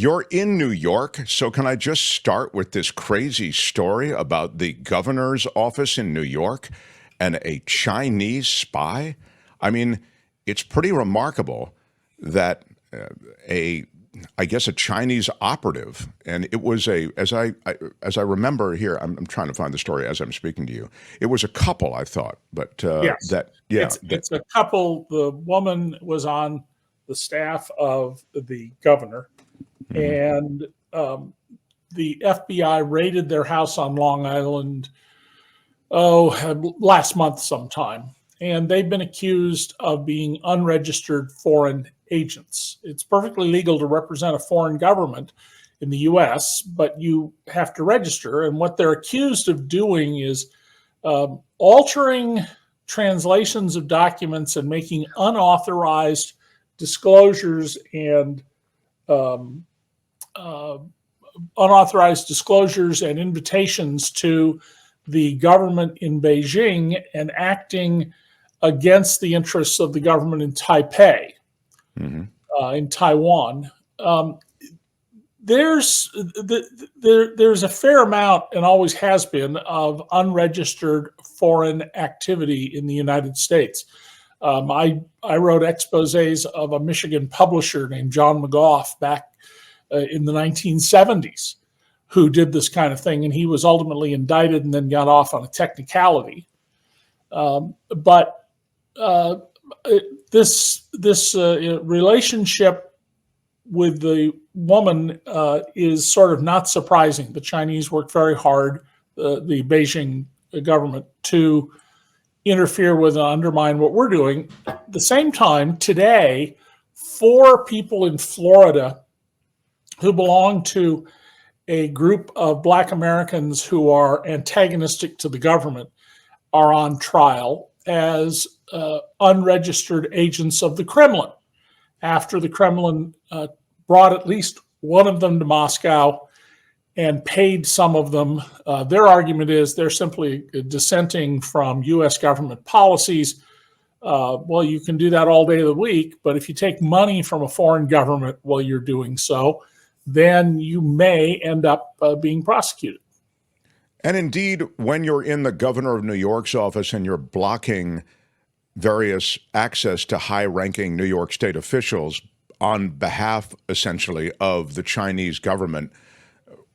You're in New York, so can I just start with this crazy story about the governor's office in New York and a Chinese spy? I mean, it's pretty remarkable that a, I guess, a Chinese operative, and it was as I remember here, I'm trying to find the story as I'm speaking to you. It was a couple, I thought, but Yes, it's a couple. The woman was on the staff of the governor, and the FBI raided their house on Long Island, last month sometime. And they've been accused of being unregistered foreign agents. It's perfectly legal to represent a foreign government in the US, but you have to register. And what they're accused of doing is altering translations of documents and making unauthorized disclosures and invitations to the government in Beijing and acting against the interests of the government in Taipei, in Taiwan. There's a fair amount, and always has been, of unregistered foreign activity in the United States. I wrote exposés of a Michigan publisher named John McGough back in the 1970s, who did this kind of thing, and he was ultimately indicted and then got off on a technicality. But this relationship with the woman is sort of not surprising. The Chinese worked very hard, the Beijing government, to interfere with and undermine what we're doing. At the same time, today, 4 people in Florida who belong to a group of Black Americans who are antagonistic to the government are on trial as unregistered agents of the Kremlin, after the Kremlin brought at least one of them to Moscow and paid some of them. Their argument is they're simply dissenting from U.S. government policies. Well, you can do that all day of the week, but if you take money from a foreign government while you're doing so, then you may end up being prosecuted. And indeed, when you're in the governor of New York's office and you're blocking various access to high-ranking New York state officials on behalf, essentially, of the Chinese government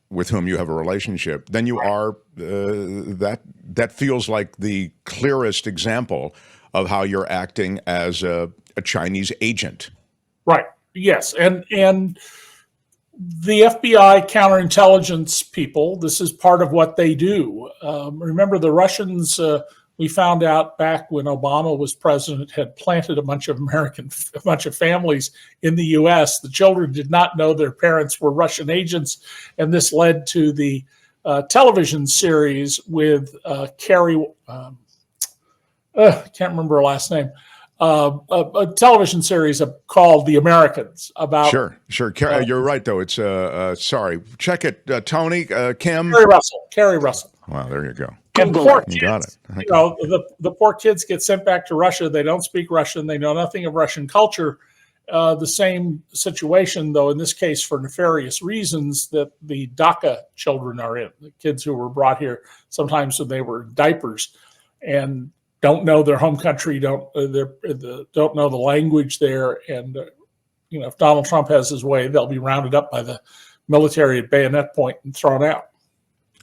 with whom you have a relationship, then you are, that feels like the clearest example of how you're acting as a Chinese agent. Right, yes, and the FBI counterintelligence people, this is part of what they do. Remember, the Russians, we found out back when Obama was president, had planted a bunch of families in the U.S. The children did not know their parents were Russian agents, and this led to the television series with Carrie, can't remember her last name, a television series called The Americans about. Sure. You're right, though. It's sorry. Check it, Tony, Kim. Carrie Russell. Wow, there you go. And poor kids, you got it. The poor kids get sent back to Russia. They don't speak Russian. They know nothing of Russian culture. The same situation, though, in this case, for nefarious reasons, that the DACA children are in. The kids who were brought here sometimes when they were diapers and don't know their home country, don't know the language there, and if Donald Trump has his way, they'll be rounded up by the military at bayonet point and thrown out.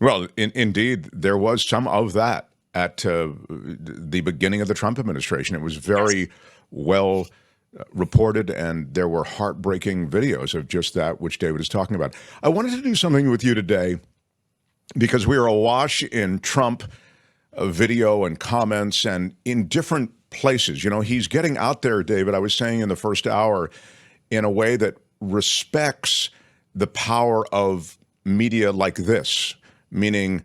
Well, indeed, there was some of that at the beginning of the Trump administration. It was very well reported, and there were heartbreaking videos of just that, which David is talking about. I wanted to do something with you today because we are awash in Trump video and comments and in different places. He's getting out there, David, I was saying in the first hour, in a way that respects the power of media like this, meaning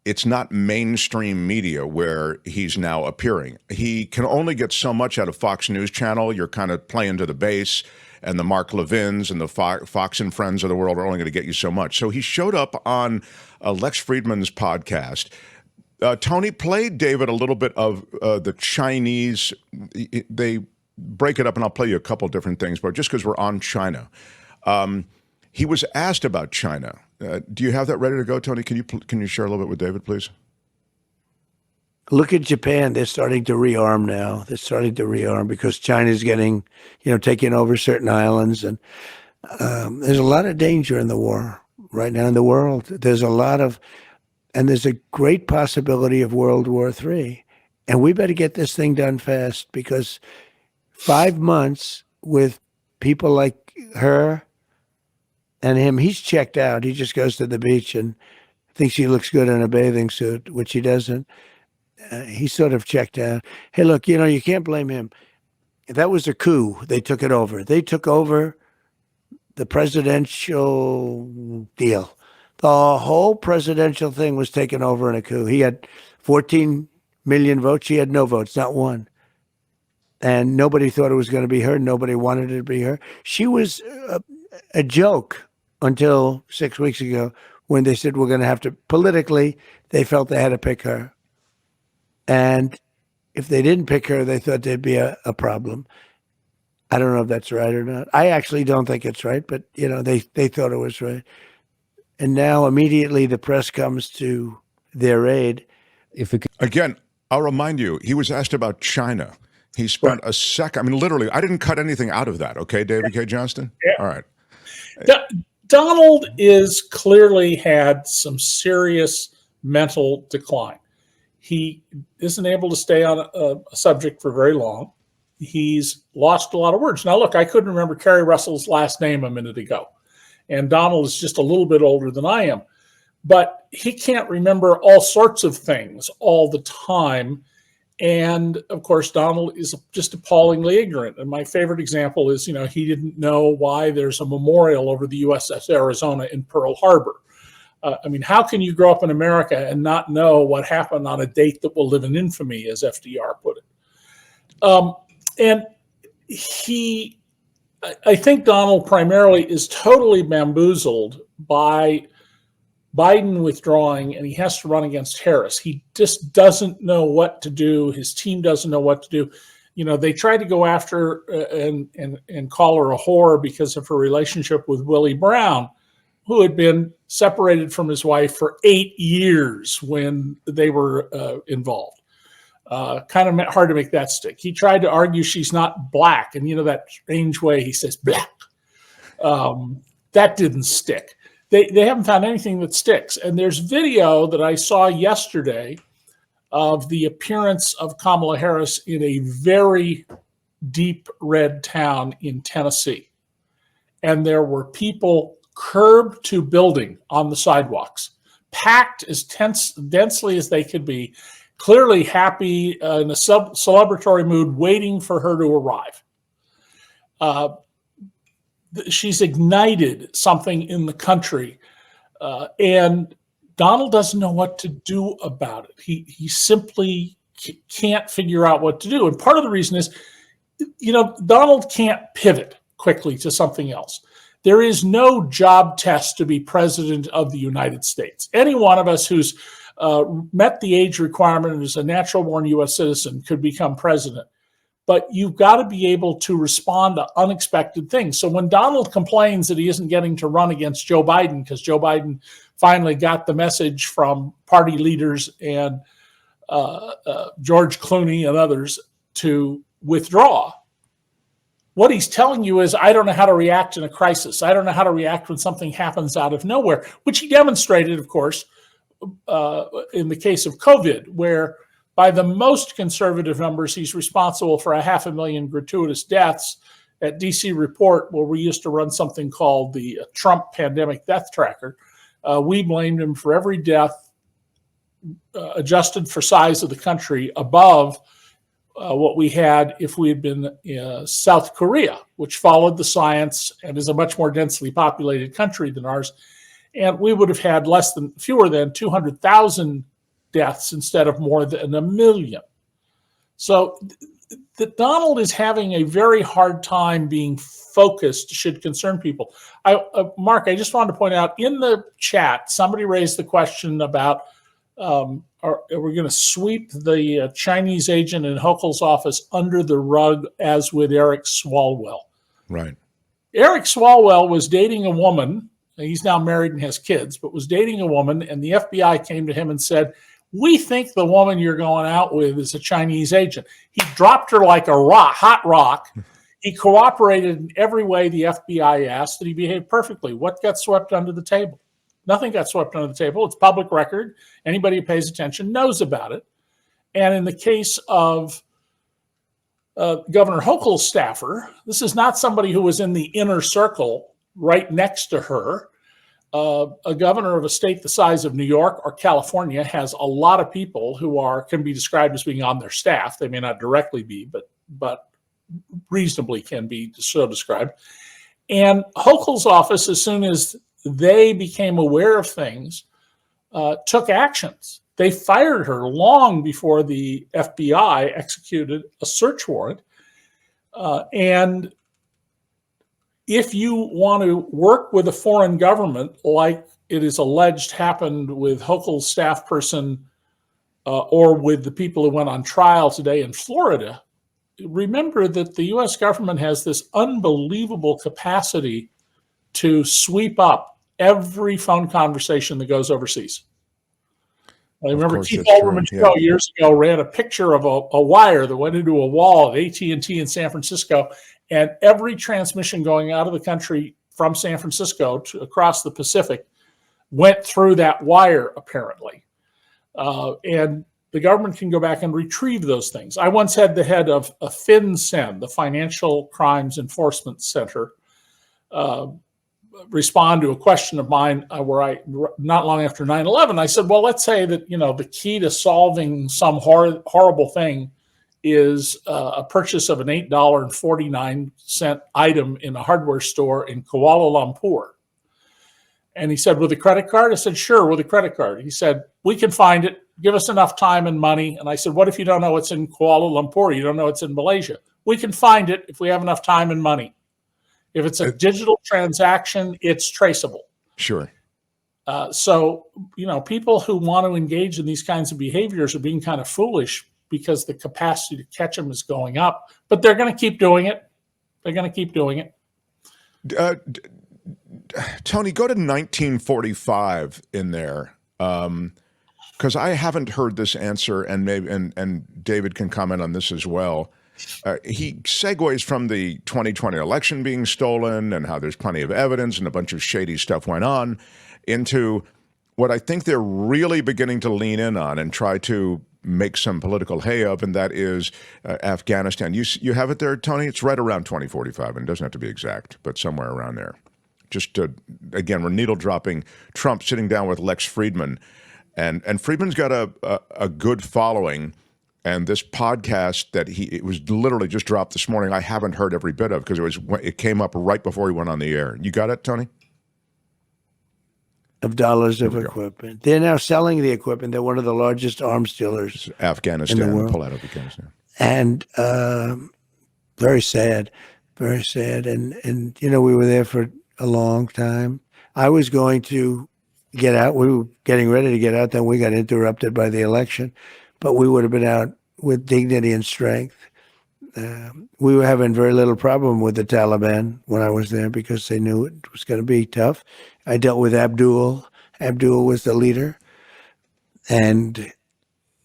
it's not mainstream media where he's now appearing. He can only get so much out of Fox News Channel. You're kind of playing to the base, and the Mark Levins and the Fox and Friends of the world are only going to get you so much. So he showed up on Lex Friedman's podcast. Tony, played David a little bit of the Chinese. They break it up, and I'll play you a couple different things, but just because we're on China. He was asked about China. Do you have that ready to go, Tony? Can you share a little bit with David, please? Look at Japan. They're starting to rearm now. They're starting to rearm because China's getting, taking over certain islands. And there's a lot of danger in the war right now in the world. There's a great possibility of World War III. And we better get this thing done fast because 5 months with people like her and him, he's checked out. He just goes to the beach and thinks he looks good in a bathing suit, which he doesn't. He's sort of checked out. Hey, look, you can't blame him. That was a coup. They took it over. They took over the presidential deal. The whole presidential thing was taken over in a coup. He had 14 million votes. She had no votes, not one. And nobody thought it was going to be her. Nobody wanted it to be her. She was a joke until 6 weeks ago when they said we're going to have to, politically, they felt they had to pick her. And if they didn't pick her, they thought there'd be a problem. I don't know if that's right or not. I actually don't think it's right, but they thought it was right. And now immediately the press comes to their aid. Again, I'll remind you, he was asked about China. He spent a second. I mean, literally, I didn't cut anything out of that. Okay, David K. Johnston? Yeah. All right. Donald is clearly had some serious mental decline. He isn't able to stay on a subject for very long. He's lost a lot of words. Now, look, I couldn't remember Kerry Russell's last name a minute ago. And Donald is just a little bit older than I am. But he can't remember all sorts of things all the time. And, of course, Donald is just appallingly ignorant. And my favorite example is, he didn't know why there's a memorial over the USS Arizona in Pearl Harbor. How can you grow up in America and not know what happened on a date that will live in infamy, as FDR put it? I think Donald primarily is totally bamboozled by Biden withdrawing, and he has to run against Harris. He just doesn't know what to do. His team doesn't know what to do. They tried to go after and call her a whore because of her relationship with Willie Brown, who had been separated from his wife for 8 years when they were involved. Kind of hard to make that stick. He tried to argue she's not black, and that strange way he says black. That didn't stick. They haven't found anything that sticks. And there's video that I saw yesterday of the appearance of Kamala Harris in a very deep red town in Tennessee. And there were people curb to building on the sidewalks, packed as densely as they could be, clearly happy in a celebratory mood, waiting for her to arrive. She's ignited something in the country, and Donald doesn't know what to do about it. He simply can't figure out what to do. And part of the reason is, Donald can't pivot quickly to something else. There is no job test to be president of the United States. Any one of us who's met the age requirement and is a natural-born U.S. citizen could become president. But you've got to be able to respond to unexpected things. So when Donald complains that he isn't getting to run against Joe Biden because Joe Biden finally got the message from party leaders and George Clooney and others to withdraw, what he's telling you is, I don't know how to react in a crisis. I don't know how to react when something happens out of nowhere, which he demonstrated, of course, in the case of COVID, where by the most conservative numbers, he's responsible for 500,000 gratuitous deaths. At DC Report, where we used to run something called the Trump Pandemic Death Tracker, we blamed him for every death adjusted for size of the country above what we had if we had been South Korea, which followed the science and is a much more densely populated country than ours. And we would have had fewer than 200,000 deaths instead of more than 1 million. So Donald is having a very hard time being focused, should concern people. Mark, I just wanted to point out in the chat, somebody raised the question about are we going to sweep the Chinese agent in Hochul's office under the rug as with Eric Swalwell? Right. Eric Swalwell was dating a woman. He's now married and has kids, but was dating a woman, and the FBI came to him and said, "We think the woman you're going out with is a Chinese agent." He dropped her like a hot rock. He cooperated in every way the FBI asked, and he behaved perfectly. What got swept under the table? Nothing got swept under the table. It's public record. Anybody who pays attention knows about it. And in the case of Governor Hochul's staffer, this is not somebody who was in the inner circle right next to her. A governor of a state the size of New York or California has a lot of people who can be described as being on their staff. They may not directly be, but reasonably can be so described. And Hochul's office, as soon as they became aware of things, took actions. They fired her long before the FBI executed a search warrant. And if you want to work with a foreign government, like it is alleged happened with Hochul's staff person or with the people who went on trial today in Florida, remember that the U.S. government has this unbelievable capacity to sweep up every phone conversation that goes overseas. I remember Keith Olbermann years ago ran a picture of a wire that went into a wall at AT&T in San Francisco, and every transmission going out of the country from San Francisco to across the Pacific went through that wire, apparently. And the government can go back and retrieve those things. I once had the head of a FinCEN, the Financial Crimes Enforcement Center, respond to a question of mine where I, not long after 9/11, I said, well, let's say that, the key to solving some horrible thing is a purchase of an $8.49 item in a hardware store in Kuala Lumpur. And he said, with a credit card? I said, sure, with a credit card. He said, we can find it. Give us enough time and money. And I said, what if you don't know it's in Kuala Lumpur? You don't know it's in Malaysia. We can find it if we have enough time and money. If it's a digital transaction, it's traceable. Sure. So, people who want to engage in these kinds of behaviors are being kind of foolish because the capacity to catch them is going up. But they're going to keep doing it. They're going to keep doing it. Tony, go to 1945 in there, because I haven't heard this answer, and maybe and David can comment on this as well. He segues from the 2020 election being stolen and how there's plenty of evidence and a bunch of shady stuff went on into what I think they're really beginning to lean in on and try to make some political hay of, and that is Afghanistan. You have it there, Tony? It's right around 2045, and it doesn't have to be exact, but somewhere around there. Just again, we're needle dropping Trump sitting down with Lex Friedman, and Friedman's got a good following. And this podcast that it was literally just dropped this morning, I haven't heard every bit of because it came up right before he went on the air. You got it, Tony? Of dollars of equipment. They're now selling the equipment. They're one of the largest arms dealers Afghanistan, in the world. Pull out of Afghanistan. And very sad, very sad. And we were there for a long time. I was going to get out. We were getting ready to get out. Then we got interrupted by the election. But we would have been out with dignity and strength. We were having very little problem with the Taliban when I was there because they knew it was going to be tough. I dealt with Abdul. Abdul was the leader. And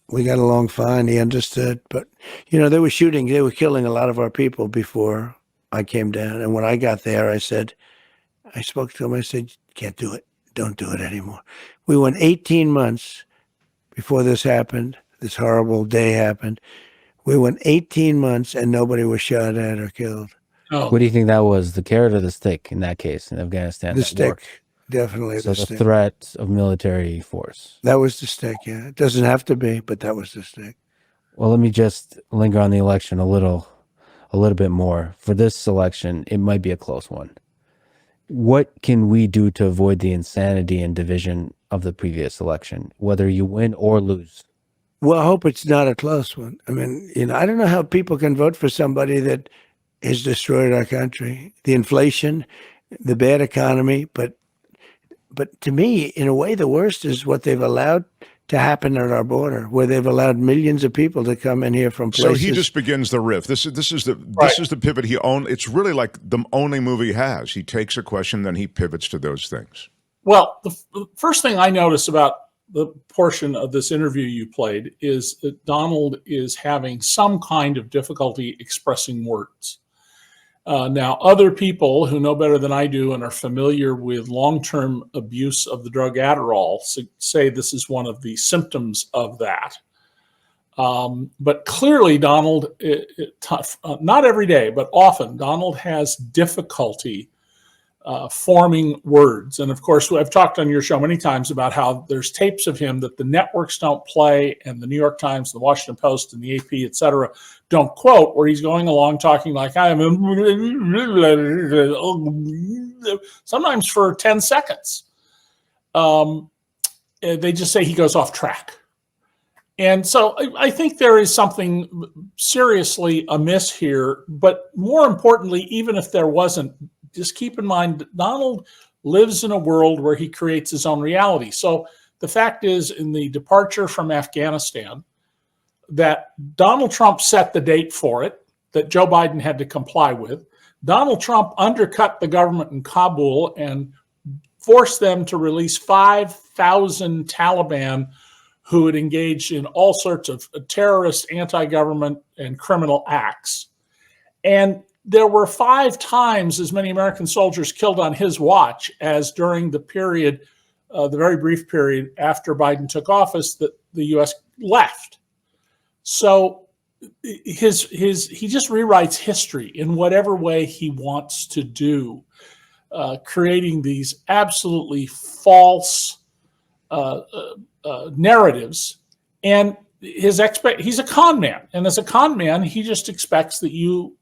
we got along fine. He understood. But, they were shooting. They were killing a lot of our people before I came down. And when I got there, I spoke to him. I said, can't do it. Don't do it anymore. We went 18 months before this happened. This horrible day happened. We went 18 months and nobody was shot at or killed. Oh. What do you think that was, the carrot or the stick in that case in Afghanistan? The stick, definitely so the the stick. threat of military force. That was the stick, yeah. It doesn't have to be, but that was the stick. Well, let me just linger on the election a little bit more. For this election, it might be a close one. What can we do to avoid the insanity and division of the previous election, whether you win or lose? Well, I hope it's not a close one. I mean, I don't know how people can vote for somebody that has destroyed our country. The inflation, the bad economy, but to me, in a way, the worst is what they've allowed to happen at our border, where they've allowed millions of people to come in here from places. So he just begins the riff. This is the pivot he owned. It's really like the only move he has. He takes a question, then he pivots to those things. Well, the first thing I noticed about the portion of this interview you played is that Donald is having some kind of difficulty expressing words. Now, other people who know better than I do and are familiar with long-term abuse of the drug Adderall say this is one of the symptoms of that. But clearly, Donald, not every day, but often, Donald has difficulty forming words. And of course, I've talked on your show many times about how there's tapes of him that the networks don't play and the New York Times, the Washington Post, and the AP, et cetera, don't quote, where he's going along talking like I am, sometimes for 10 seconds. They just say he goes off track. And so I think there is something seriously amiss here. But more importantly, even if there wasn't, just keep in mind that Donald lives in a world where he creates his own reality. So the fact is, in the departure from Afghanistan, that Donald Trump set the date for it, that Joe Biden had to comply with. Donald Trump undercut the government in Kabul and forced them to release 5,000 Taliban who had engaged in all sorts of terrorist, anti-government, and criminal acts. And there were 5 times as many American soldiers killed on his watch as during the period, the very brief period after Biden took office that the U.S. left. So he just rewrites history in whatever way he wants to do, creating these absolutely false narratives. And he's a con man, and as a con man, he just expects that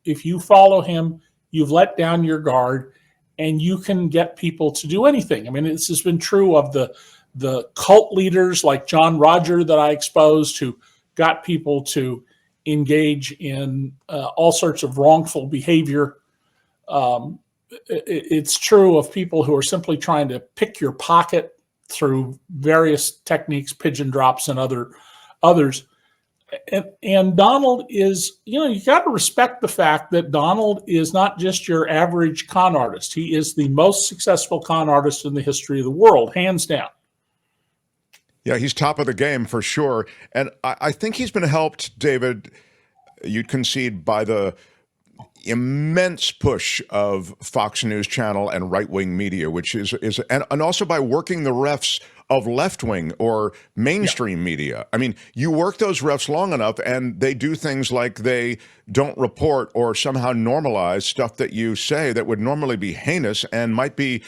if you follow him, you've let down your guard, and you can get people to do anything. I mean, this has been true of the cult leaders like John Roger that I exposed, who got people to engage in all sorts of wrongful behavior. It's true of people who are simply trying to pick your pocket through various techniques, pigeon drops and others. And Donald is, you got to respect the fact that Donald is not just your average con artist. He is the most successful con artist in the history of the world, hands down. Yeah, he's top of the game for sure. And I think he's been helped, David, you'd concede, by the immense push of Fox News Channel and right-wing media, which is and also by working the refs of left-wing or mainstream media. I mean, you work those refs long enough and they do things like they don't report or somehow normalize stuff that you say that would normally be heinous and might be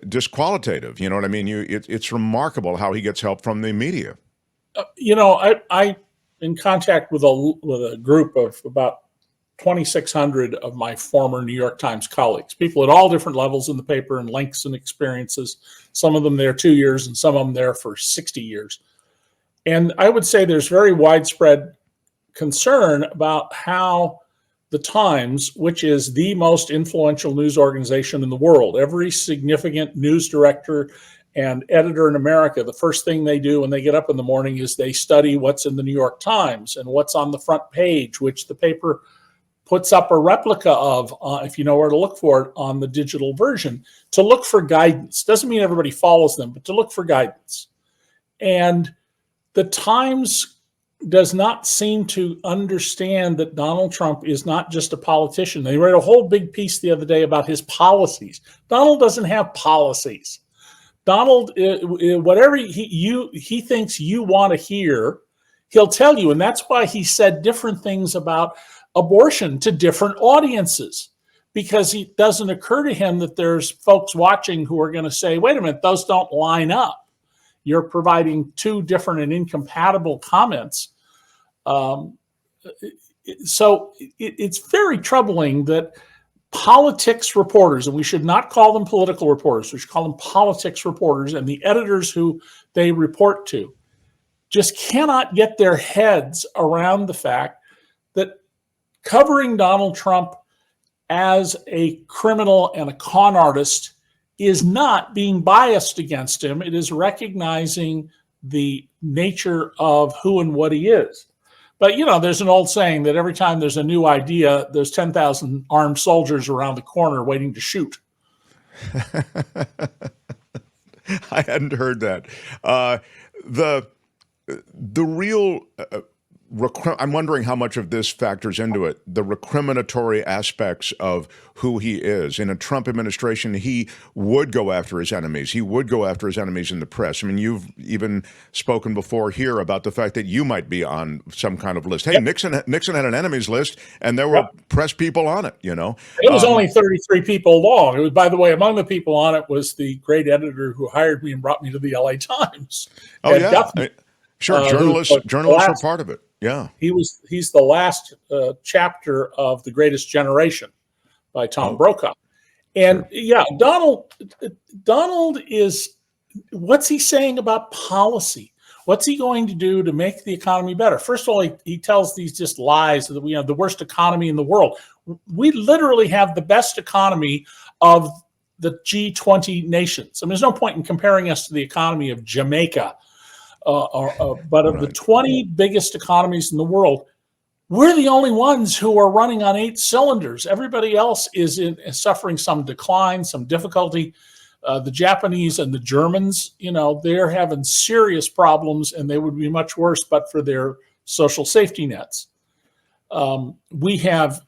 disqualitative. You know what I mean? It's remarkable how he gets help from the media. I in contact with a group of about 2,600 of my former New York Times colleagues, people at all different levels in the paper and lengths and experiences, some of them there 2 years and some of them there for 60 years. And I would say there's very widespread concern about how the Times, which is the most influential news organization in the world, every significant news director and editor in America, the first thing they do when they get up in the morning is they study what's in the New York Times and what's on the front page, which the paper puts up a replica of, if you know where to look for it, on the digital version, to look for guidance. Doesn't mean everybody follows them, but to look for guidance. And the Times does not seem to understand that Donald Trump is not just a politician. They read a whole big piece the other day about his policies. Donald doesn't have policies. Donald, whatever he thinks you want to hear, he'll tell you. And that's why he said different things about abortion to different audiences, because it doesn't occur to him that there's folks watching who are going to say, wait a minute, those don't line up. You're providing 2 different and incompatible comments. So it's very troubling that politics reporters, and we should not call them political reporters, we should call them politics reporters, and the editors who they report to just cannot get their heads around the fact that covering Donald Trump as a criminal and a con artist is not being biased against him. It is recognizing the nature of who and what he is. But, there's an old saying that every time there's a new idea, there's 10,000 armed soldiers around the corner waiting to shoot. I hadn't heard that. The real I'm wondering how much of this factors into it. The recriminatory aspects of who he is. In a Trump administration, he would go after his enemies. He would go after his enemies in the press. I mean, you've even spoken before here about the fact that you might be on some kind of list. Hey, Nixon had an enemies list, and there were press people on it. It was only 33 people long. It was, by the way, among the people on it was the great editor who hired me and brought me to the LA Times. Oh, yeah. Sure, journalists were part of it. Yeah, he's the last chapter of The Greatest Generation by Tom Brokaw, and Donald is, what's he saying about policy? What's he going to do to make the economy better? First of all, he tells these just lies that we have the worst economy in the world. We literally have the best economy of the G20 nations. I mean, there's no point in comparing us to the economy of Jamaica. But of the 20 biggest economies in the world, we're the only ones who are running on 8 cylinders. Everybody else is suffering some decline, some difficulty. The Japanese and the Germans, they're having serious problems, and they would be much worse but for their social safety nets. We've had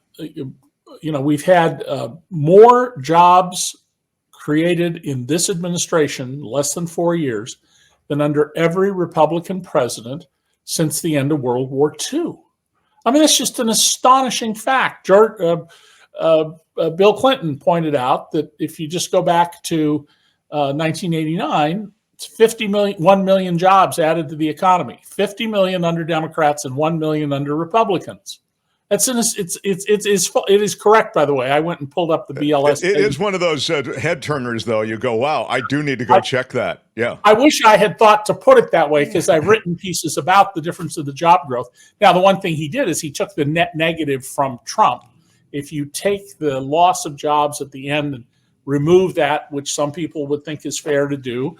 more jobs created in this administration, less than 4 years, than under every Republican president since the end of World War II. I mean, that's just an astonishing fact. Bill Clinton pointed out that if you just go back to 1989, it's 1 million jobs added to the economy. 50 million under Democrats and 1 million under Republicans. It is correct, by the way. I went and pulled up the BLS. It is one of those head turners, though. You go, wow, I do need to go check that. Yeah. I wish I had thought to put it that way, because I've written pieces about the difference of the job growth. Now, the one thing he did is he took the net negative from Trump. If you take the loss of jobs at the end and remove that, which some people would think is fair to do,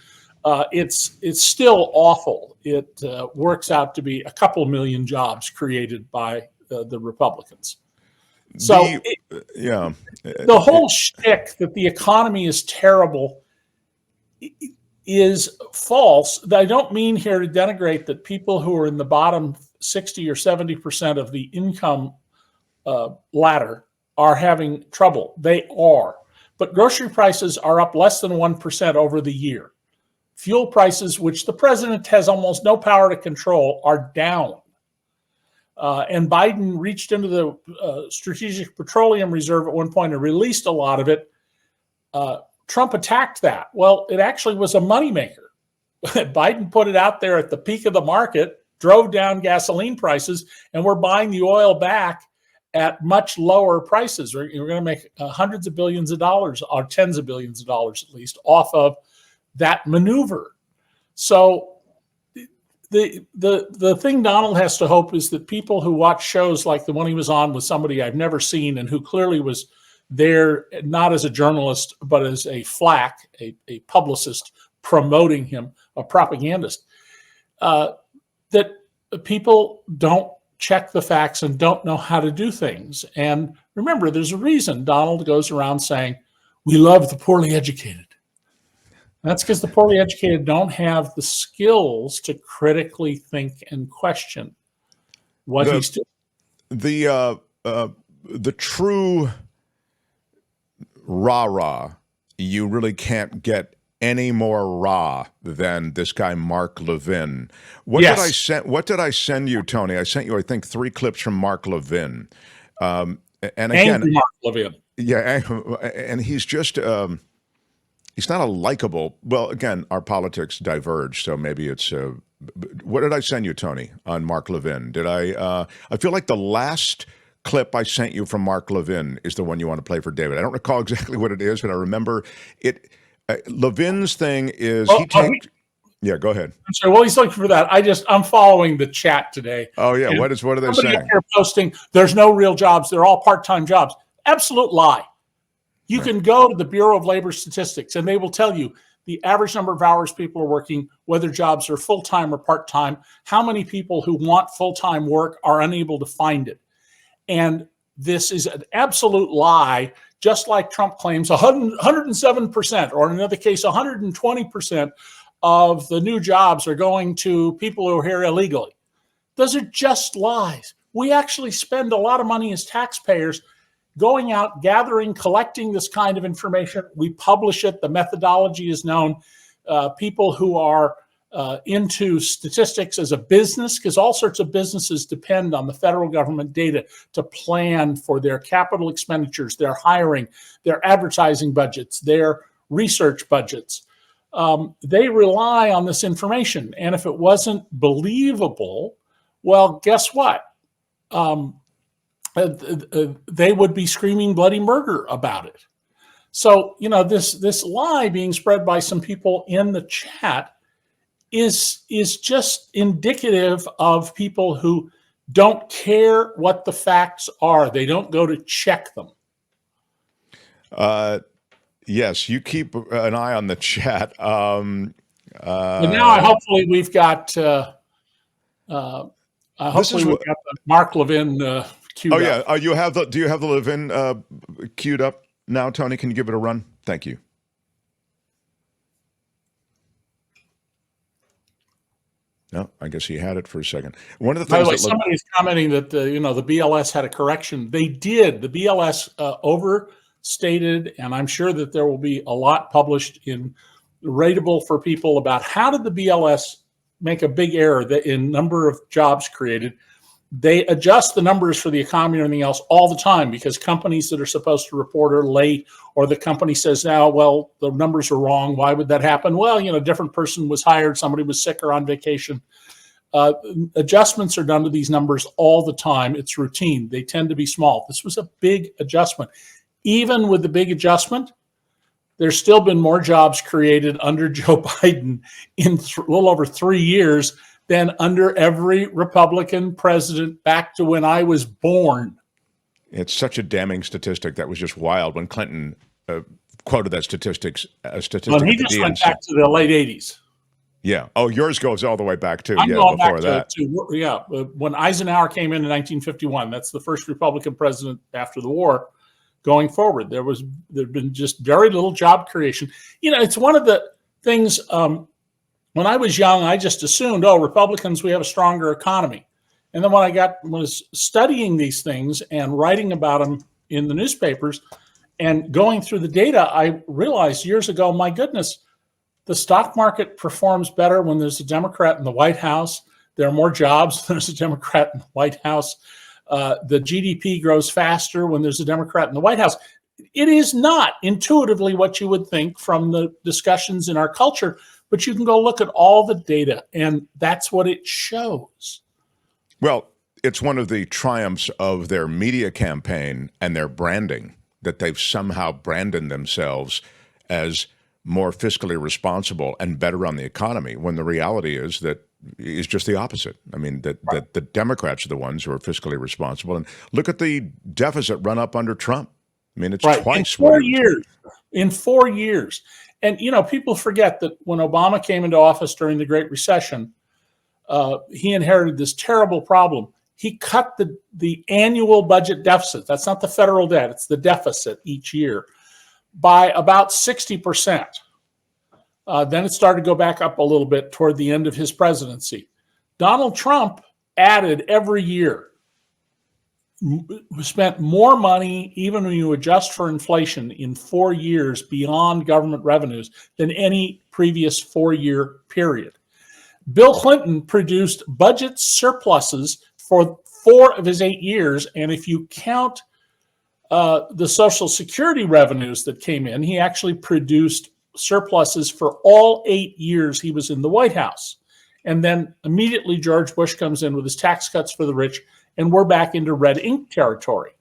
it's still awful. It works out to be a couple million jobs created by the Republicans. So the whole shtick that the economy is terrible is false. I don't mean here to denigrate that people who are in the bottom 60 or 70% of the income ladder are having trouble. They are. But grocery prices are up less than 1% over the year. Fuel prices, which the president has almost no power to control, are down. And Biden reached into the Strategic Petroleum Reserve at one point and released a lot of it. Trump attacked that. Well, it actually was a moneymaker. Biden put it out there at the peak of the market, drove down gasoline prices, and we're buying the oil back at much lower prices. We're going to make hundreds of billions of dollars, or tens of billions of dollars at least, off of that maneuver. So the thing Donald has to hope is that people who watch shows like the one he was on with somebody I've never seen and who clearly was there not as a journalist but as a flack, a publicist promoting him, a propagandist, that people don't check the facts and don't know how to do things. And remember, there's a reason Donald goes around saying, we love the poorly educated. That's because the poorly educated don't have the skills to critically think and question what he's doing. The true rah-rah, you really can't get any more rah than this guy Mark Levin. What did I send you, Tony? I sent you, I think, 3 clips from Mark Levin. And again, angry Mark Levin. Yeah, and he's just he's not a likable. Well, again, our politics diverge, so maybe it's. What did I send you, Tony, on Mark Levin? Did I? I feel like the last clip I sent you from Mark Levin is the one you want to play for David. I don't recall exactly what it is, but I remember it. Levin's thing is yeah, go ahead. I'm sorry. Well, he's looking for that. I'm following the chat today. Oh yeah, what are they saying? Here posting, there's no real jobs. They're all part-time jobs. Absolute lie. You can go to the Bureau of Labor Statistics, and they will tell you the average number of hours people are working, whether jobs are full-time or part-time, how many people who want full-time work are unable to find it. And this is an absolute lie, just like Trump claims 107%, or in another case, 120% of the new jobs are going to people who are here illegally. Those are just lies. We actually spend a lot of money as taxpayers going out, gathering, collecting this kind of information. We publish it. The methodology is known. People who are into statistics as a business, because all sorts of businesses depend on the federal government data to plan for their capital expenditures, their hiring, their advertising budgets, their research budgets. They rely on this information. And if it wasn't believable, well, guess what? They would be screaming bloody murder about it. So, this lie being spread by some people in the chat is just indicative of people who don't care what the facts are. They don't go to check them. Yes, you keep an eye on the chat. But now, hopefully, we've got we've got the Mark Levin queued up. Oh yeah, do you have the Levin queued up now, Tony? Can you give it a run? Thank you. No, I guess he had it for a second. One of the things. By the way, somebody's commenting that the BLS had a correction. They did. The BLS overstated, and I'm sure that there will be a lot published in Rateable for people about how did the BLS make a big error in number of jobs created. They adjust the numbers for the economy and everything else all the time because companies that are supposed to report are late, or the company says, now, well, the numbers are wrong. Why would that happen? Well, a different person was hired, somebody was sick or on vacation. Adjustments are done to these numbers all the time. It's routine. They tend to be small. This was a big adjustment. Even with the big adjustment, there's still been more jobs created under Joe Biden in a little over 3 years than under every Republican president back to when I was born. It's such a damning statistic. That was just wild when Clinton quoted that statistic. Well, he just went back to the late 80s. Yeah. Oh, yours goes all the way back too. I'm yeah, going before back that. When Eisenhower came in 1951, that's the first Republican president after the war. Going forward, there'd been just very little job creation. It's one of the things. When I was young, I just assumed, Republicans, we have a stronger economy. And then when I was studying these things and writing about them in the newspapers and going through the data, I realized years ago, my goodness, the stock market performs better when there's a Democrat in the White House. There are more jobs when there's a Democrat in the White House. The GDP grows faster when there's a Democrat in the White House. It is not intuitively what you would think from the discussions in our culture, but you can go look at all the data, and that's what it shows. Well, it's one of the triumphs of their media campaign and their branding that they've somehow branded themselves as more fiscally responsible and better on the economy, when the reality is just the opposite. I mean, that the Democrats are the ones who are fiscally responsible. And look at the deficit run up under Trump. I mean, it's twice. In 4 years. And, people forget that when Obama came into office during the Great Recession, he inherited this terrible problem. He cut the annual budget deficit. That's not the federal debt. It's the deficit each year by about 60%. Then it started to go back up a little bit toward the end of his presidency. Donald Trump added every year, spent more money, even when you adjust for inflation, in 4 years beyond government revenues than any previous 4-year period. Bill Clinton produced budget surpluses for 4 of his 8 years, and if you count the Social Security revenues that came in, he actually produced surpluses for all 8 years he was in the White House. And then immediately George Bush comes in with his tax cuts for the rich, and we're back into red ink territory.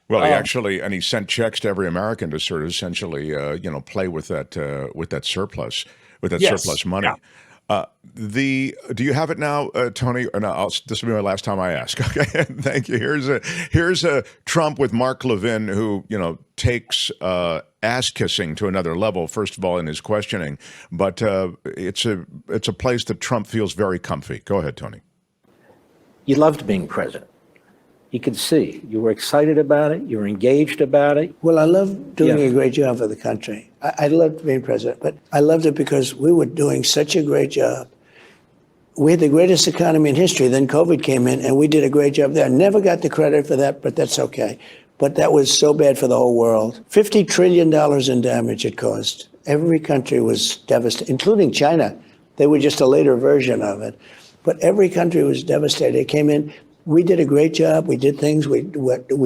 Well, he sent checks to every American to sort of essentially, play with that surplus, surplus money. Do you have it now, Tony? Or no, this will be my last time I ask. Okay, thank you. Here's a Trump with Mark Levin, who takes ass kissing to another level. First of all, in his questioning, but it's a place that Trump feels very comfy. Go ahead, Tony. You loved being president. You could see you were excited about it. You were engaged about it. Well, I love doing a great job for the country. I loved being president, but I loved it because we were doing such a great job. We had the greatest economy in history. Then COVID came in, and we did a great job there. I never got the credit for that, but that's okay. But that was so bad for the whole world. $50 trillion in damage it caused. Every country was devastated, including China. They were just a later version of it. But every country was devastated. It came in. We did a great job. We did things. We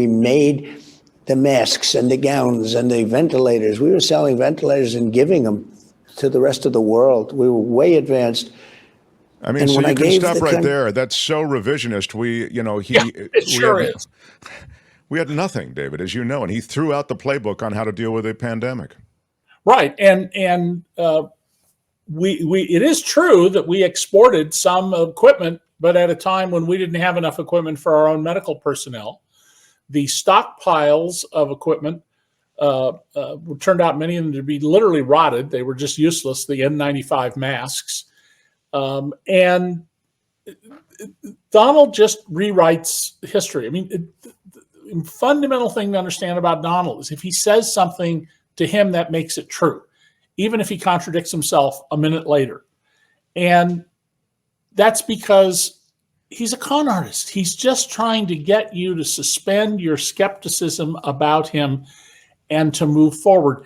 made the masks and the gowns and the ventilators. We were selling ventilators and giving them to the rest of the world. We were way advanced. I mean, so you can stop right there. That's so revisionist. It sure is. We had nothing, David, as you know, and he threw out the playbook on how to deal with a pandemic. Right, and it is true that we exported some equipment, but at a time when we didn't have enough equipment for our own medical personnel. The stockpiles of equipment turned out, many of them, to be literally rotted. They were just useless, the N95 masks. And Donald just rewrites history. I mean, the fundamental thing to understand about Donald is if he says something to him, that makes it true, even if he contradicts himself a minute later. And that's because he's a con artist. He's just trying to get you to suspend your skepticism about him and to move forward.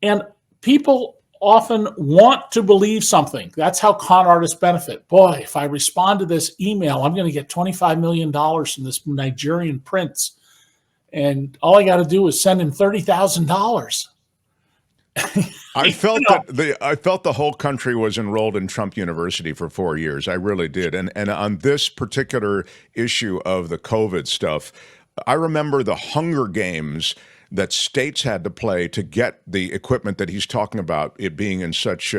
And people often want to believe something. That's how con artists benefit. Boy, if I respond to this email, I'm going to get $25 million from this Nigerian prince. And all I got to do is send him $30,000. I felt I felt the whole country was enrolled in Trump University for 4 years. I really did. And on this particular issue of the COVID stuff, I remember the Hunger Games that states had to play to get the equipment that he's talking about, it being in such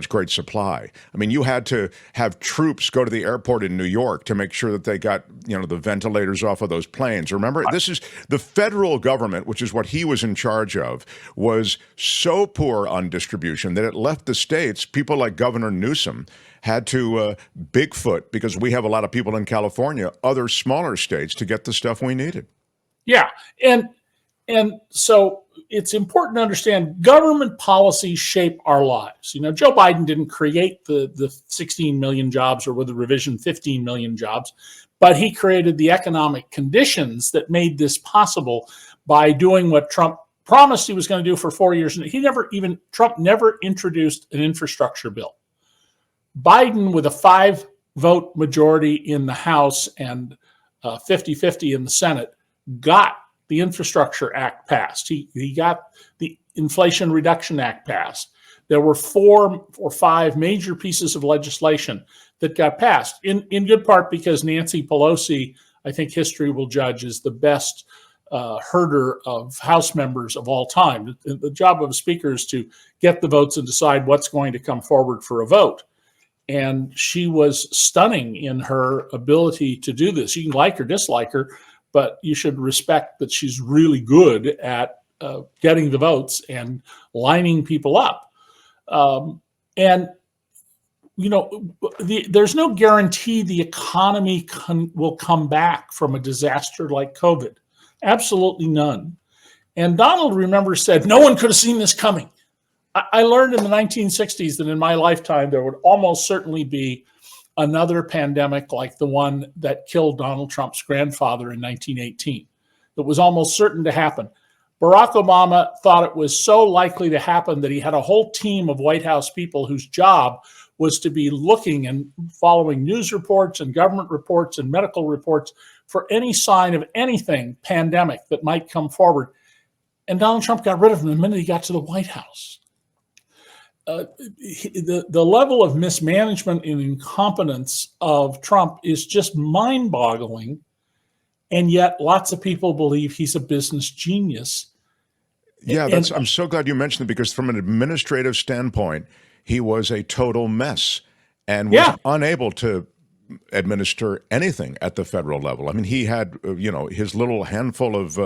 great supply. I mean, you had to have troops go to the airport in New York to make sure that they got the ventilators off of those planes. Remember, this is the federal government, which is what he was in charge of, was so poor on distribution that it left the states. People like Governor Newsom had to Bigfoot, because we have a lot of people in California, other smaller states, to get the stuff we needed. Yeah, and so it's important to understand government policies shape our lives. Joe Biden didn't create the 16 million jobs, or with the revision 15 million jobs, but he created the economic conditions that made this possible by doing what Trump promised he was going to do for 4 years. And Trump never introduced an infrastructure bill. Biden, with a 5-vote majority in the House and 50-50 in the Senate, got the Infrastructure Act passed. He got the Inflation Reduction Act passed. There were 4 or 5 major pieces of legislation that got passed, in good part because Nancy Pelosi, I think history will judge, is the best herder of House members of all time. The job of a speaker is to get the votes and decide what's going to come forward for a vote. And she was stunning in her ability to do this. You can like or dislike her, but you should respect that she's really good at getting the votes and lining people up. There's no guarantee the economy will come back from a disaster like COVID. Absolutely none. And Donald, remember, said, no one could have seen this coming. I learned in the 1960s that in my lifetime, there would almost certainly be another pandemic like the one that killed Donald Trump's grandfather in 1918. It was almost certain to happen. Barack Obama thought it was so likely to happen that he had a whole team of White House people whose job was to be looking and following news reports and government reports and medical reports for any sign of anything pandemic that might come forward. And Donald Trump got rid of him the minute he got to the White House. The level of mismanagement and incompetence of Trump is just mind-boggling, and yet lots of people believe he's a business genius. Yeah, I'm so glad you mentioned it, because from an administrative standpoint, he was a total mess and was Yeah. unable to administer anything at the federal level. I mean, he had, his little handful of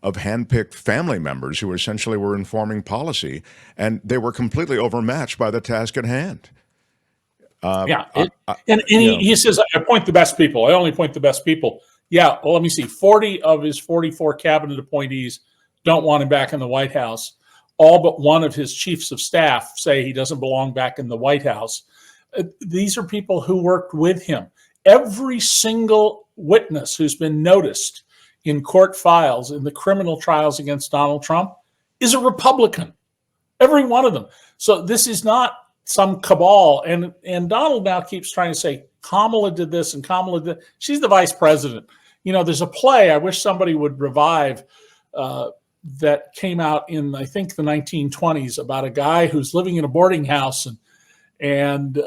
handpicked family members who essentially were informing policy, and they were completely overmatched by the task at hand. Yeah. I- And you know, he says, I appoint the best people. I only appoint the best people. Yeah. Well, let me see. 40 of his 44 cabinet appointees don't want him back in the White House. All but one of his chiefs of staff say he doesn't belong back in the White House. These are people who worked with him. Every single witness who's been noticed in court files in the criminal trials against Donald Trump is a Republican. Every one of them. So this is not some cabal. And Donald now keeps trying to say Kamala did this and Kamala did. She's the vice president. There's a play I wish somebody would revive that came out in, I think, the 1920s about a guy who's living in a boarding house and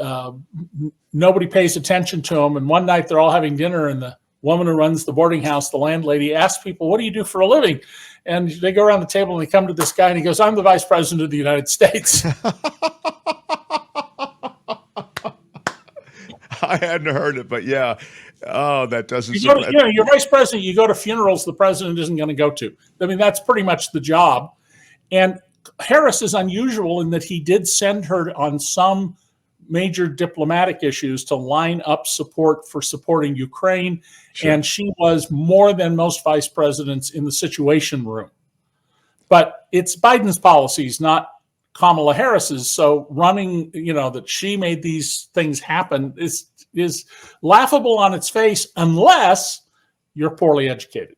nobody pays attention to him. And one night they're all having dinner, and the woman who runs the boarding house, the landlady, asks people, "What do you do for a living?" And they go around the table and they come to this guy and he goes, "I'm the vice president of the United States." I hadn't heard it, but yeah. Oh, that doesn't. You're vice president. You go to funerals the president isn't going to go to. I mean, that's pretty much the job. And Harris is unusual in that he did send her on some major diplomatic issues to line up support for supporting Ukraine. Sure. And she was more than most vice presidents in the Situation Room. But it's Biden's policies, not Kamala Harris's. So running, that she made these things happen is laughable on its face unless you're poorly educated.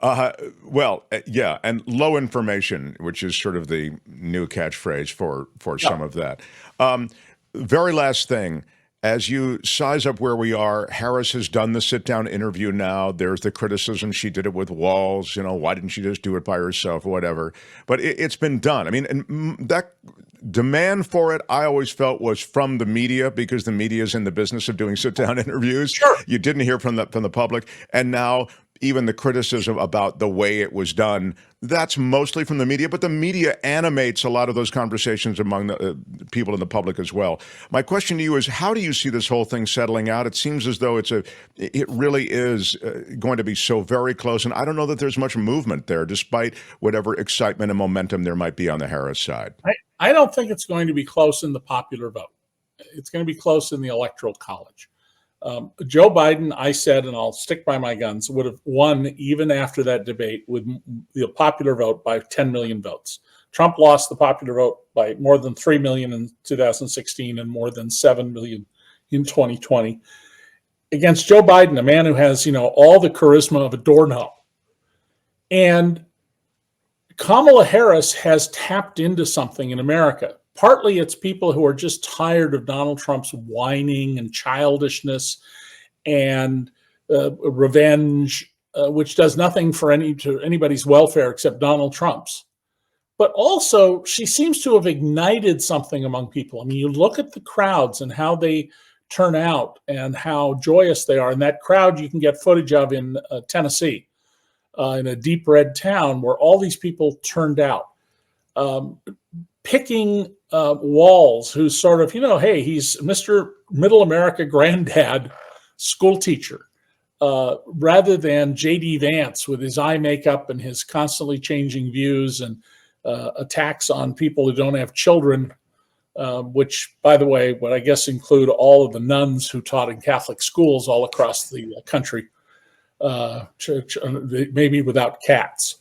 Yeah, and low information, which is sort of the new catchphrase for some of that. Very last thing, as you size up where we are, Harris has done the sit-down interview now. There's the criticism she did it with Walls. Why didn't she just do it by herself, whatever. But it's been done. I mean, and that demand for it, I always felt, was from the media, because the media is in the business of doing sit-down interviews. Sure. You didn't hear from the public. And now even the criticism about the way it was done, that's mostly from the media, but the media animates a lot of those conversations among the people in the public as well. My question to you is, how do you see this whole thing settling out? It seems as though it really is going to be so very close, and I don't know that there's much movement there, despite whatever excitement and momentum there might be on the Harris side. I don't think it's going to be close in the popular vote. It's going to be close in the Electoral College. Joe Biden, I said, and I'll stick by my guns, would have won even after that debate with the popular vote by 10 million votes. Trump lost the popular vote by more than 3 million in 2016 and more than 7 million in 2020. Against Joe Biden, a man who has, all the charisma of a doorknob. And Kamala Harris has tapped into something in America. Partly it's people who are just tired of Donald Trump's whining and childishness and revenge, which does nothing for anybody's welfare except Donald Trump's. But also, she seems to have ignited something among people. I mean, you look at the crowds and how they turn out and how joyous they are. And that crowd you can get footage of in Tennessee, in a deep red town where all these people turned out. Picking Walls, who's sort of, hey, he's Mr. Middle America granddad school teacher, rather than J.D. Vance with his eye makeup and his constantly changing views and attacks on people who don't have children, which, by the way, would I guess include all of the nuns who taught in Catholic schools all across the country, maybe without cats.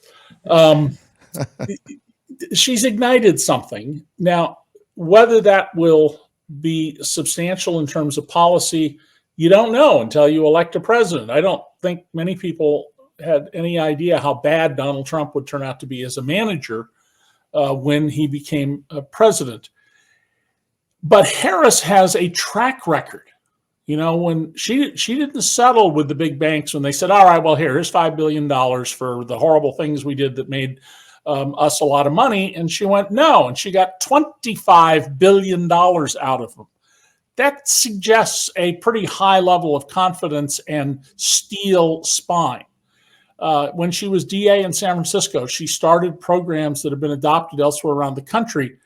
She's ignited something. Now, whether that will be substantial in terms of policy, you don't know until you elect a president. I don't think many people had any idea how bad Donald Trump would turn out to be as a manager when he became president. But Harris has a track record. When she didn't settle with the big banks when they said, all right, well, here's $5 billion for the horrible things we did that made us a lot of money. And she went, no. And she got $25 billion out of them. That suggests a pretty high level of confidence and steel spine. When she was DA in San Francisco, she started programs that have been adopted elsewhere around the country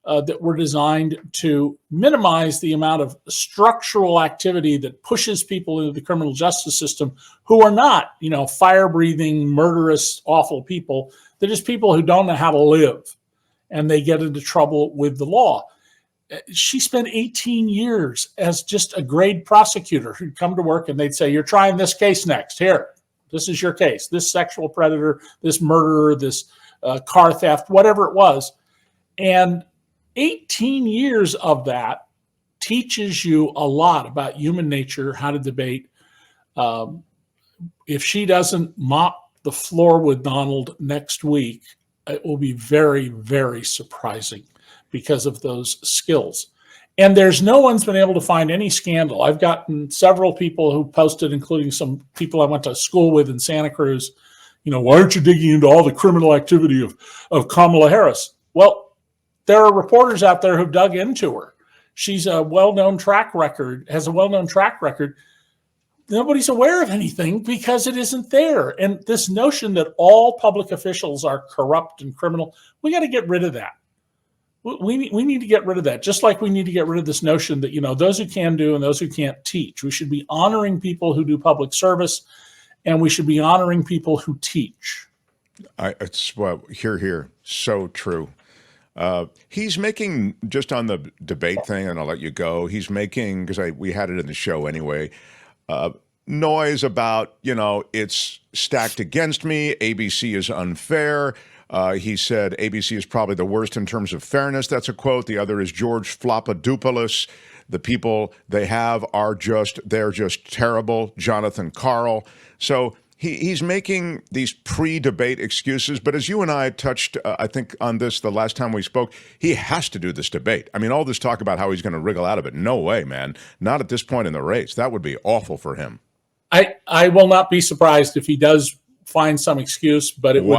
that were designed to minimize the amount of structural activity that pushes people into the criminal justice system who are not, fire-breathing, murderous, awful people. They're just people who don't know how to live, and they get into trouble with the law. She spent 18 years as just a grade prosecutor who'd come to work and they'd say, "You're trying this case next. Here, this is your case. This sexual predator, this murderer, this car theft, whatever it was." And 18 years of that teaches you a lot about human nature, how to debate. If she doesn't mop the floor with Donald next week, it will be very, very surprising because of those skills. And there's no one's been able to find any scandal. I've gotten several people who posted, including some people I went to school with in Santa Cruz, why aren't you digging into all the criminal activity of Kamala Harris? Well, there are reporters out there who've dug into her. She's a well-known track record, has a well-known track record. Nobody's aware of anything because it isn't there. And this notion that all public officials are corrupt and criminal, we got to get rid of that. We need to get rid of that, just like we need to get rid of this notion that, those who can do and those who can't teach. We should be honoring people who do public service, and we should be honoring people who teach. Here. So true. He's making, just on the debate thing, and I'll let you go, he's making, because we had it in the show anyway, noise about, it's stacked against me, ABC is unfair. He said ABC is probably the worst in terms of fairness. That's a quote. The other is George Flopadopoulos. The people they have they're just terrible. Jonathan Karl. So he's making these pre-debate excuses. But as you and I touched, I think, on this the last time we spoke, he has to do this debate. I mean, all this talk about how he's going to wriggle out of it. No way, man. Not at this point in the race. That would be awful for him. I will not be surprised if he does find some excuse, but it would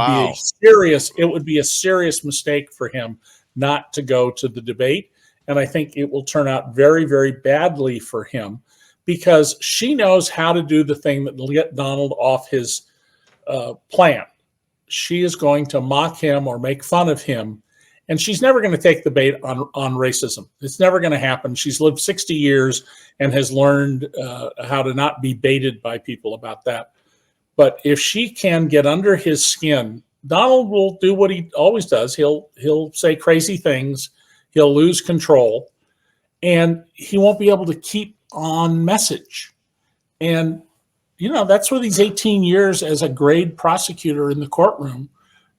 be a serious mistake for him not to go to the debate. And I think it will turn out very, very badly for him, because she knows how to do the thing that will get Donald off his plan. She is going to mock him or make fun of him, and she's never going to take the bait on racism. It's never going to happen. She's lived 60 years and has learned how to not be baited by people about that. But if she can get under his skin, Donald will do what he always does. He'll say crazy things. He'll lose control, and he won't be able to keep on message. And, that's where these 18 years as a grade prosecutor in the courtroom,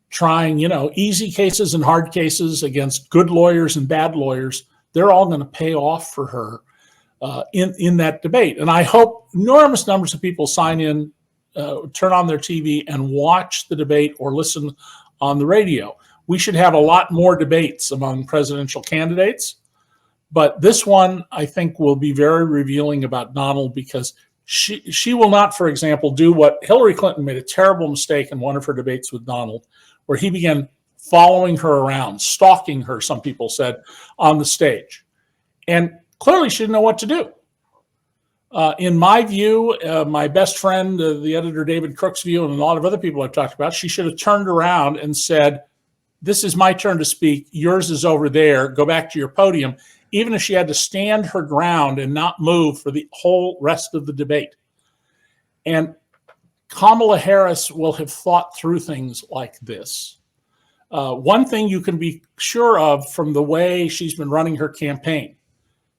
trying, easy cases and hard cases against good lawyers and bad lawyers, they're all going to pay off for her in that debate. And I hope enormous numbers of people sign in, turn on their TV and watch the debate or listen on the radio. We should have a lot more debates among presidential candidates, but this one I think will be very revealing about Donald, because she will not, for example, do what Hillary Clinton made a terrible mistake in one of her debates with Donald, where he began following her around, stalking her, some people said, on the stage. And clearly she didn't know what to do. In my view, my best friend, the editor David Crook's view, and a lot of other people I've talked about, she should have turned around and said, "This is my turn to speak. Yours is over there. Go back to your podium," even if she had to stand her ground and not move for the whole rest of the debate. And Kamala Harris will have thought through things like this. One thing you can be sure of from the way she's been running her campaign,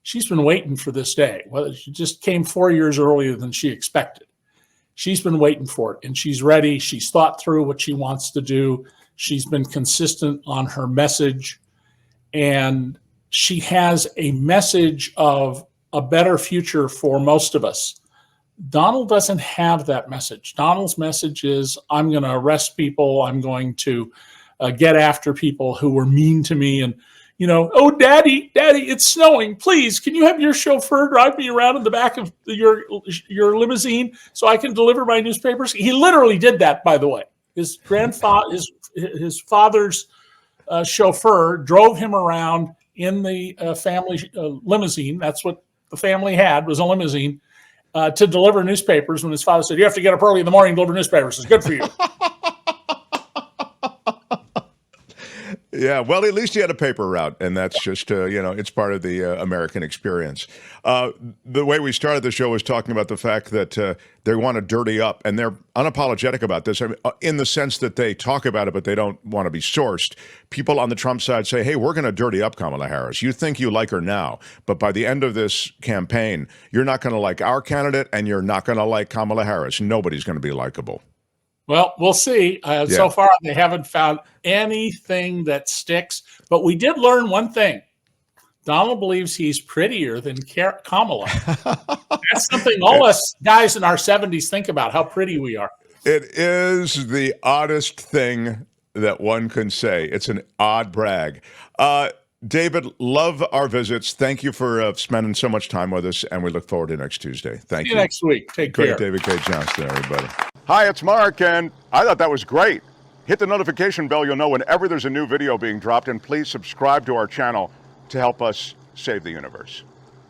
she's been waiting for this day. Well, she just came 4 years earlier than she expected. She's been waiting for it, and she's ready. She's thought through what she wants to do. She's been consistent on her message, and she has a message of a better future for most of us. Donald doesn't have that message. Donald's message is, I'm going to arrest people. I'm going to get after people who were mean to me. And, "Oh, Daddy, it's snowing. Please, can you have your chauffeur drive me around in the back of your limousine so I can deliver my newspapers?" He literally did that, by the way. His grandfather, his father's chauffeur drove him around in the family limousine. That's what the family had, was a limousine, to deliver newspapers, when his father said, "You have to get up early in the morning and deliver newspapers. It's good for you." Yeah, well, at least he had a paper route, and that's just, it's part of the American experience. The way we started the show was talking about the fact that they want to dirty up, and they're unapologetic about this, in the sense that they talk about it, but they don't want to be sourced. People on the Trump side say, hey, we're going to dirty up Kamala Harris. You think you like her now, but by the end of this campaign, you're not going to like our candidate, and you're not going to like Kamala Harris. Nobody's going to be likable. Well, we'll see. So far, they haven't found anything that sticks. But we did learn one thing. Donald believes he's prettier than Kamala. That's something all us guys in our 70s think about, how pretty we are. It is the oddest thing that one can say. It's an odd brag. David, love our visits. Thank you for spending so much time with us, and we look forward to next Tuesday. Thank you. See you next week. Take care. Great, David K. Johnston, everybody. Hi, it's Mark, and I thought that was great. Hit the notification bell. You'll know whenever there's a new video being dropped, and please subscribe to our channel to help us save the universe.